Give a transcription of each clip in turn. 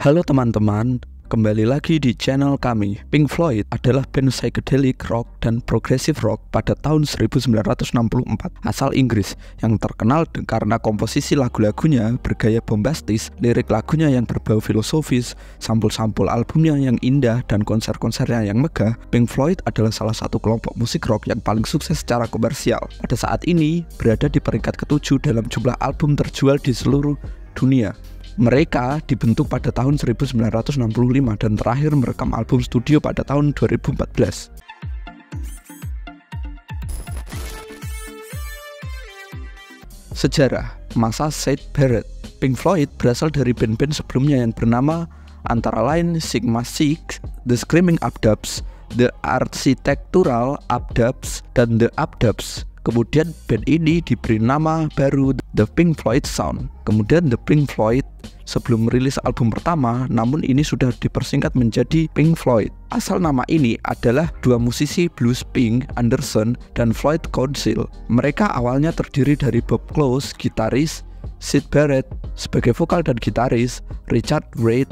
Halo teman-teman, kembali lagi di channel kami. Pink Floyd adalah band psychedelic rock dan progressive rock pada tahun 1964 asal Inggris yang terkenal karena komposisi lagu-lagunya bergaya bombastis, lirik lagunya yang berbau filosofis, sampul-sampul albumnya yang indah, dan konser-konsernya yang megah. Pink Floyd adalah salah satu kelompok musik rock yang paling sukses secara komersial. Pada saat ini berada di peringkat ke-7 dalam jumlah album terjual di seluruh dunia. Mereka dibentuk pada tahun 1965 dan terakhir merekam album studio pada tahun 2014. Sejarah masa Syd Barrett. Pink Floyd berasal dari band-band sebelumnya yang bernama antara lain Sigma Six, The Screaming Updubs, The Architectural Updubs, dan The Updubs. Kemudian band ini diberi nama baru The Pink Floyd Sound. Kemudian The Pink Floyd sebelum merilis album pertama, namun ini sudah dipersingkat menjadi Pink Floyd. Asal nama ini adalah dua musisi blues Pink Anderson dan Floyd Council. Mereka awalnya terdiri dari Bob Close, gitaris, Syd Barrett sebagai vokal dan gitaris, Richard Wright,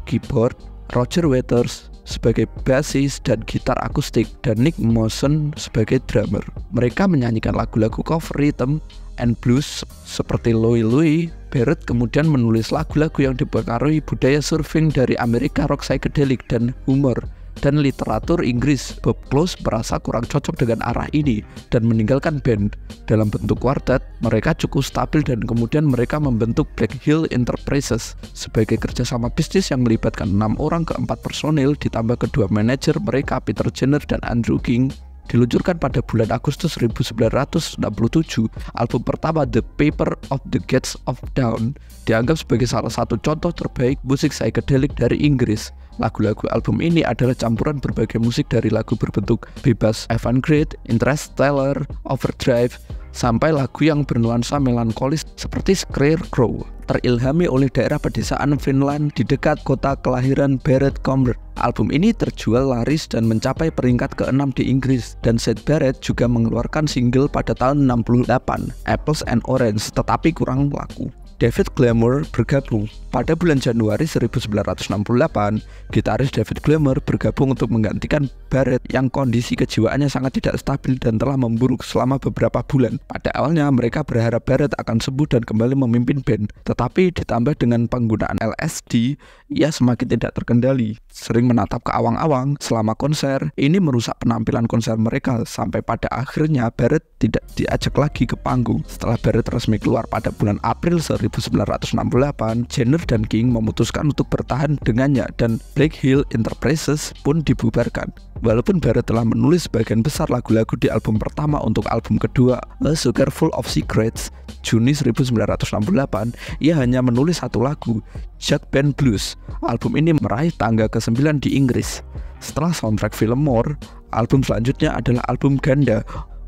keyboard, Roger Waters sebagai bassis dan gitar akustik, dan Nick Mason sebagai drummer. Mereka menyanyikan lagu-lagu cover rhythm and blues seperti Louie Louie. Barrett kemudian menulis lagu-lagu yang dipengaruhi budaya surfing dari Amerika, rock psychedelic, dan humor dan literatur Inggris. Bob Close merasa kurang cocok dengan arah ini dan meninggalkan band. Dalam bentuk kuartet, mereka cukup stabil dan kemudian mereka membentuk Black Hill Enterprises sebagai kerjasama bisnis yang melibatkan 6 orang ke 4 personil ditambah kedua manajer mereka, Peter Jenner dan Andrew King. Diluncurkan pada bulan Agustus 1967, album pertama The Paper of the Gates of Dawn dianggap sebagai salah satu contoh terbaik musik psychedelic dari Inggris. Lagu-lagu album ini adalah campuran berbagai musik dari lagu berbentuk bebas avant-garde, Interstellar, Overdrive, sampai lagu yang bernuansa melankolis seperti Scarecrow, terilhami oleh daerah pedesaan Finland di dekat kota kelahiran Barrett Comber. Album ini terjual laris dan mencapai peringkat ke-6 di Inggris, dan Syd Barrett juga mengeluarkan single pada tahun 68, Apples and Orange, tetapi kurang laku. David Gilmour bergabung. Pada bulan Januari 1968, gitaris David Gilmour bergabung untuk menggantikan Barrett yang kondisi kejiwaannya sangat tidak stabil dan telah memburuk selama beberapa bulan. Pada awalnya mereka berharap Barrett akan sembuh dan kembali memimpin band, tetapi ditambah dengan penggunaan LSD, ia semakin tidak terkendali. Sering menatap ke awang-awang selama konser, ini merusak penampilan konser mereka sampai pada akhirnya Barrett tidak diajak lagi ke panggung. Setelah Barrett resmi keluar pada bulan April 1968, Jenner dan King memutuskan untuk bertahan dengannya dan Black Hill Enterprises pun dibubarkan. Walaupun Barrett telah menulis sebagian besar lagu-lagu di album pertama, untuk album kedua A Sugar Full of Secrets Juni 1968, ia hanya menulis satu lagu, Jug Band Blues. Album ini meraih tangga ke-9 di Inggris. Setelah soundtrack film More, album selanjutnya adalah album ganda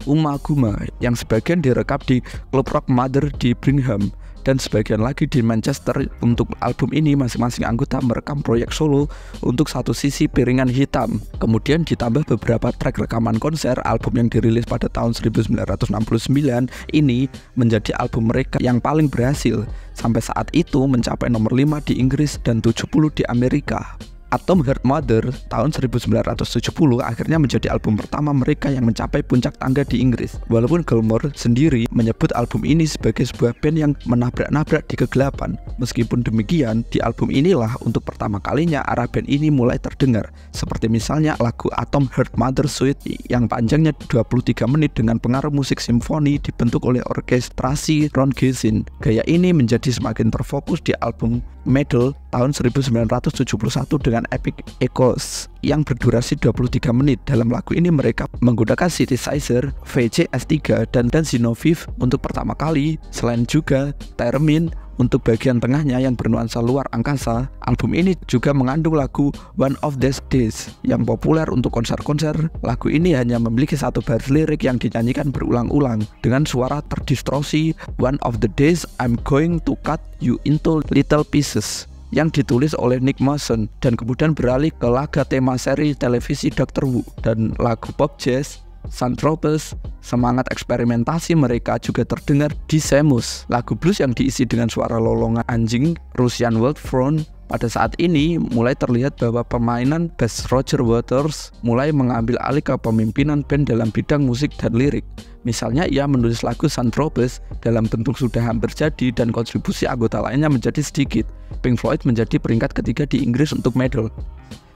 Uma Guma yang sebagian direkam di klub rock Mother di Birmingham dan sebagian lagi di Manchester. Untuk album ini masing-masing anggota merekam proyek solo untuk satu sisi Piringan Hitam. Kemudian ditambah beberapa track rekaman konser. Album yang dirilis pada tahun 1969 ini menjadi album mereka yang paling berhasil. Sampai saat itu mencapai nomor 5 di Inggris dan 70 di Amerika. Atom Heart Mother tahun 1970 akhirnya menjadi album pertama mereka yang mencapai puncak tangga di Inggris. Walaupun Gilmour sendiri menyebut album ini sebagai sebuah band yang menabrak-nabrak di kegelapan. Meskipun demikian, di album inilah untuk pertama kalinya arah band ini mulai terdengar. Seperti misalnya lagu Atom Heart Mother Suite yang panjangnya 23 menit dengan pengaruh musik simfoni dibentuk oleh orkestrasi Ron Geesin. Gaya ini menjadi semakin terfokus di album Meddle tahun 1971 dengan Epic Echoes yang berdurasi 23 menit. Dalam lagu ini mereka menggunakan synthesizer VCS3 dan Xenovive untuk pertama kali, selain juga Theremin untuk bagian tengahnya yang bernuansa luar angkasa. Album ini juga mengandung lagu One of These Days yang populer untuk konser-konser. Lagu ini hanya memiliki satu baris lirik yang dinyanyikan berulang-ulang dengan suara terdistorsi. One of the days I'm going to cut you into little pieces yang ditulis oleh Nick Mason dan kemudian beralih ke laga tema seri televisi Doctor Who. Dan lagu pop jazz Santropes, semangat eksperimentasi mereka juga terdengar di Seamus, lagu blues yang diisi dengan suara lolongan anjing, Russian Wild Throne, Pada saat ini mulai terlihat bahwa permainan bass Roger Waters mulai mengambil alih kepemimpinan band dalam bidang musik dan lirik. Misalnya ia menulis lagu Saint-Tropez dalam bentuk sudah hampir jadi dan kontribusi anggota lainnya menjadi sedikit. Pink Floyd menjadi peringkat ketiga di Inggris untuk medal.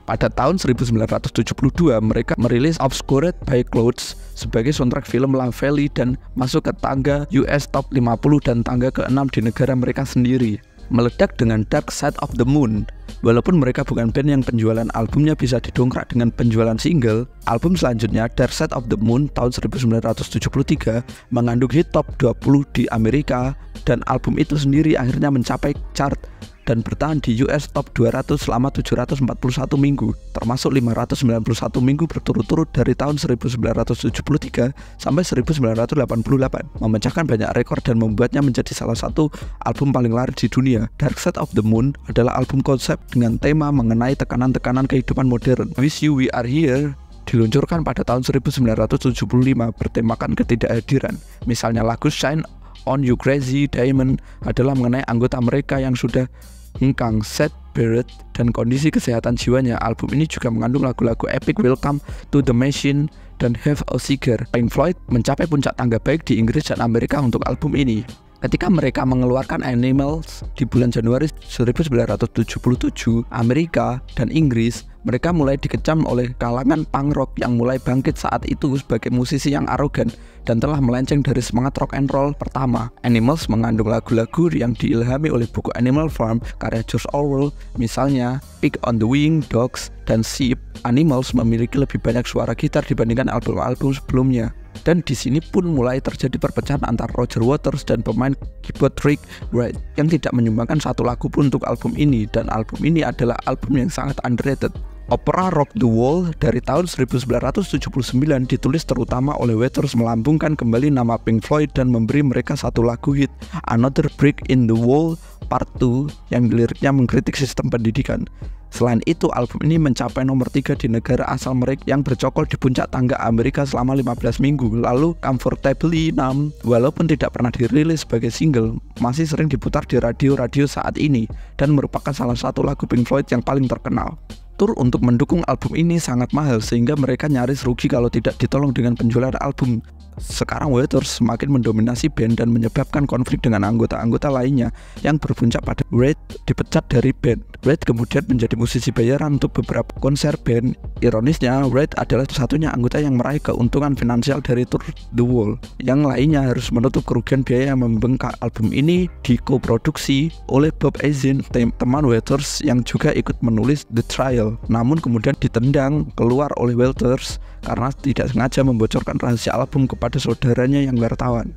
Pada tahun 1972 mereka merilis Obscured by Clouds sebagai soundtrack film La Valley dan masuk ke tangga US Top 50 dan tangga ke-6 di negara mereka sendiri. Meledak dengan Dark Side of the Moon. Walaupun mereka bukan band yang penjualan albumnya bisa didongkrak dengan penjualan single, album selanjutnya Dark Side of the Moon tahun 1973 mengandung hit top 20 di Amerika dan album itu sendiri akhirnya mencapai chart dan bertahan di US Top 200 selama 741 minggu, termasuk 591 minggu berturut-turut dari tahun 1973 sampai 1988, memecahkan banyak rekor dan membuatnya menjadi salah satu album paling laris di dunia. Dark Side of the Moon adalah album konsep dengan tema mengenai tekanan-tekanan kehidupan modern. Wish You We Are Here diluncurkan pada tahun 1975 bertemakan ketidakhadiran. Misalnya lagu Shine On You Crazy Diamond adalah mengenai anggota mereka yang sudah hengkang, Syd Barrett, dan kondisi kesehatan jiwanya. Album ini juga mengandung lagu-lagu epic Welcome to the Machine dan Have a Cigar. Pink Floyd mencapai puncak tangga baik di Inggris dan Amerika untuk album ini. Ketika mereka mengeluarkan Animals di bulan Januari 1977, Amerika dan Inggris, mereka mulai dikecam oleh kalangan punk rock yang mulai bangkit saat itu sebagai musisi yang arogan dan telah melenceng dari semangat rock and roll pertama. Animals mengandung lagu-lagu yang diilhami oleh buku Animal Farm karya George Orwell, misalnya Pig on the Wing, Dogs, dan Sheep. Animals memiliki lebih banyak suara gitar dibandingkan album-album sebelumnya. Dan di sini pun mulai terjadi perpecahan antara Roger Waters dan pemain keyboard Rick Wright yang tidak menyumbangkan satu lagu pun untuk album ini, dan album ini adalah album yang sangat underrated. Opera Rock the Wall dari tahun 1979 ditulis terutama oleh Waters melambungkan kembali nama Pink Floyd dan memberi mereka satu lagu hit, Another Brick in the Wall Part 2, yang liriknya mengkritik sistem pendidikan. Selain itu, album ini mencapai nomor 3 di negara asal mereka yang bercokol di puncak tangga Amerika selama 15 minggu. Lalu Comfortably Numb, walaupun tidak pernah dirilis sebagai single, masih sering diputar di radio-radio saat ini dan merupakan salah satu lagu Pink Floyd yang paling terkenal. Tur untuk mendukung album ini sangat mahal sehingga mereka nyaris rugi kalau tidak ditolong dengan penjualan album. Sekarang Waters semakin mendominasi band dan menyebabkan konflik dengan anggota-anggota lainnya yang berpuncak pada Wright dipecat dari band. Wright kemudian menjadi musisi bayaran untuk beberapa konser band. Ironisnya, Wright adalah satunya anggota yang meraih keuntungan finansial dari Tour The Wall. Yang lainnya harus menutup kerugian biaya yang membengkak. Album ini dikoproduksi oleh Bob Ezrin, teman Waters yang juga ikut menulis The Trial, namun kemudian ditendang keluar oleh Waters karena tidak sengaja membocorkan rahasia album kepada saudaranya yang wartawan.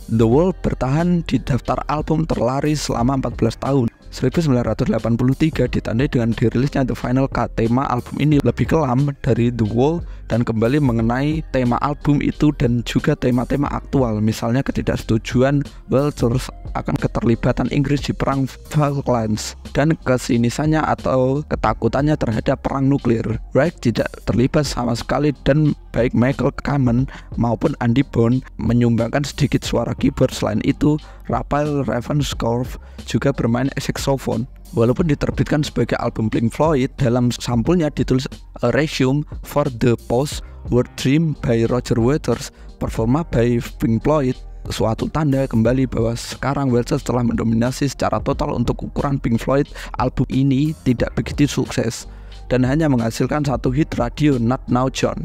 The Wall bertahan di daftar album terlaris selama 14 tahun. 1983 ditandai dengan dirilisnya The Final Cut. Tema album ini lebih kelam dari The Wall dan kembali mengenai tema album itu dan juga tema-tema aktual, misalnya ketidaksetujuan Waters akan keterlibatan Inggris di perang Falklands dan kesinisannya atau ketakutannya terhadap perang nuklir. Wright tidak terlibat sama sekali dan baik Michael Kamen maupun Andy Bond menyumbangkan sedikit suara keyboard. Selain itu, Raphael Ravenscroft juga bermain saxophone. Walaupun diterbitkan sebagai album Pink Floyd, dalam sampulnya ditulis A Resume for the Post-War Dream by Roger Waters, performa by Pink Floyd, suatu tanda kembali bahwa sekarang Waters telah mendominasi secara total. Untuk ukuran Pink Floyd, album ini tidak begitu sukses dan hanya menghasilkan satu hit radio, Not Now John.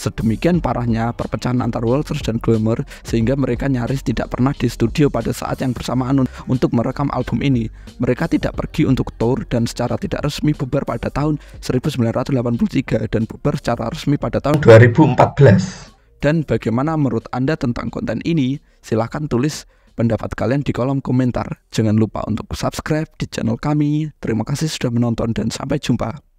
Sedemikian parahnya perpecahan antar Waters dan Gilmour sehingga mereka nyaris tidak pernah di studio pada saat yang bersamaan untuk merekam album ini. Mereka tidak pergi untuk tour dan secara tidak resmi bubar pada tahun 1983 dan bubar secara resmi pada tahun 2014. Dan bagaimana menurut Anda tentang konten ini? Silahkan tulis pendapat kalian di kolom komentar. Jangan lupa untuk subscribe di channel kami. Terima kasih sudah menonton dan sampai jumpa.